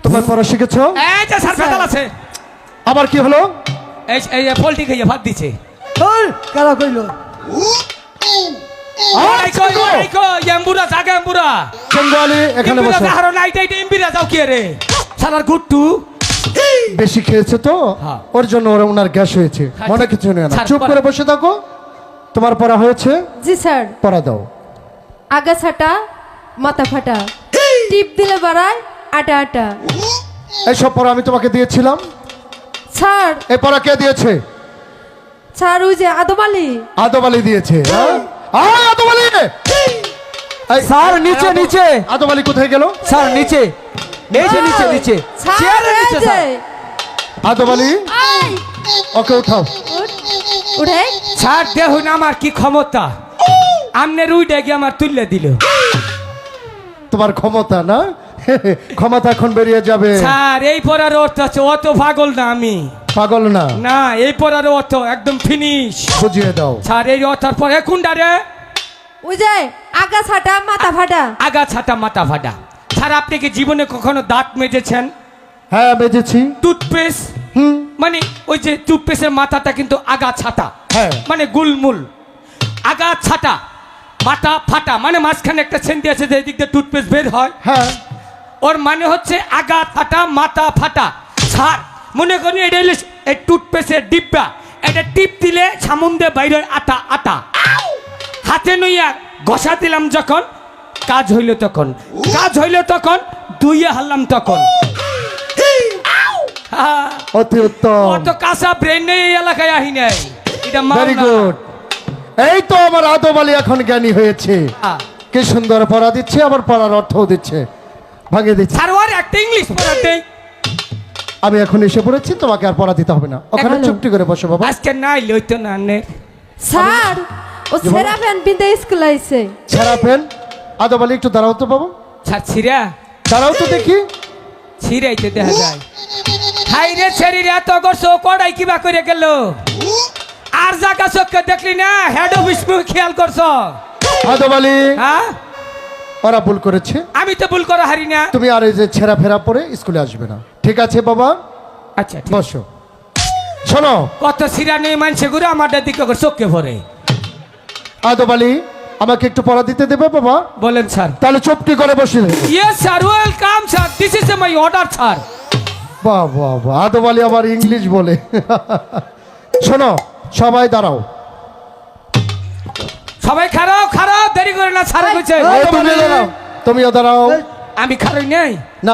তোমার পড়া শিখেছো? এই যে স্যার পেতাল আছে। আবার কি হলো? এই পোল্ট্রি খেয়ে ভাত দিছে। কারা কইল? এই কই এমবুরা জাগা এমবুরা। চন্দ্রালী এখানে বসো। হারো নাইট এইটা এমবিরা যাও কি রে? সালার গুট্টু বেশি খেয়েছে তো হ্যাঁ। ওর জন্য ওনার গ্যাস হয়েছে। মনে কিছু নেই না, স্যার, চুপ করে বসে থাকো। তোমার পড়া হয়েছে? জি স্যার। পড়া দাও। আগা ছাটা মাথা ফাটা টিপ দিলে বাড়ায় আটা আটা। এইসব পড়া আমি তোমাকে দিয়েছিলাম। স্যার এই পড়া কে দিয়েছে? স্যার ওই যে আদম আলী। আদম আলী দিয়েছে। হ্যাঁ? আদম আলী! এই, স্যার নিচে নিচে। আদম আলী কোথায় গেল? স্যার নিচে। এই যে নিচে নিচে। স্যার চেয়ারে এই নিচে যে। স্যার। আদম আলী আই, ওকে উঠাও। উঠে স্যার দেখুন আমার কি ক্ষমতা। আমনের উইডে গিয়ে আমার তুললে দিল। তোমার ক্ষমতা না? ক্ষমতা এখন বেরিয়ে যাবে। স্যার এই পড়ার অর্থ আছে অত পাগল না আমি। পাগল না, না এই পড়ার অর্থ একদম ফিনিশ। বুঝিয়ে দাও। স্যার এই অর্থার পরে কোনটা রে? ওই যে আগা ছাটা মাথা ফাটা। আগা ছাটা মাথা ফাটা। স্যার আপনি কি জীবনে কখনো দাঁত মেজেছেন? হ্যাঁ বেজেছি। টুথপেস্ট হুম, মানে ওই যে টুথপেস্টের মাথাটা কিন্তু আগা ছাটা, হ্যাঁ। মানে গুলমুল। আগা ছাটা মাথা ফাটা মানে মাঝখানে একটা সেন্টি আছে যে দিক দিয়ে টুথপেস্ট বের হয়। হ্যাঁ। ওর মানে হচ্ছে আগা ফাটা মাথা ফাটা। স্যার মনে করি এটা হলো এই টুথপেস্টের ডিব্বা, এটা টিপ দিলে সামুন্দে বাইরে আটা আটা। হাতে নইয়া ঘষা দিলাম যখন কাজ হইল তখন, কাজ হইল তখন দুইয়ে হারলাম তখন। হ্যাঁ, অতি উত্তম। অত কাঁচা ব্রেন নেই এই এলাকায় আহি নাই। এটা ভেরি গুড। এই তো আমার আদম আলী এখন জ্ঞানী হয়েছে। কি সুন্দর পড়া দিচ্ছে, আবার পড়ার অর্থও দিচ্ছে, ভাঙিয়ে দিচ্ছে। স্যার ওর একটা ইংলিশ পড়াতে আমি এখন এসে পড়েছি, তোমাকে আর পড়া দিতে হবে না। ওখানে এখনো? চুপটি করে বসো বাবা। আজকে নাই লইতো না নে। স্যার ও সেরা ফ্যান পিনতে স্কুল আইছে। ছেঁড়া পেন। আদম আলী একটু দাঁড়াও তো বাবু, স্যার ছিড়া দাঁড়াও তো দেখি। ছিড়াইতে দেখা যায়। হাই রে ছেড়িরে এত করছো কড়াই কিবা করে গেল। আর জায়গা চোখকে দেখলি না হেড অফিস খেয়াল করছো? আদম আলী হ্যাঁ ওরা ভুল করেছে। আমি তো ভুল করা হারি না। তুমি আর এই যে ছেঁড়া ফেরা পরে স্কুলে আসবে না, ঠিক আছে বাবা? আচ্ছা ঠিক। বসো। শোনো কত ছিড়া নেই মানছে গুরু আমার দিকে করে চোখকে ভরে। আদম আলী, আমাকে একটু পড়া দিতে দেবে বাবা? বলেন স্যার। তাহলে চুপটি করে বসে yes sir welcome sir, this is my order sir. বাহ বাহ বাহ, আদম আলী আবার ইংলিশ বলে। শোনো সবাই দাঁড়াও। সবাই খারাপ খারাপ দেরি করে না স্যার কইছে। তুমিও দাঁড়াও। আমি খারাপ নেই। না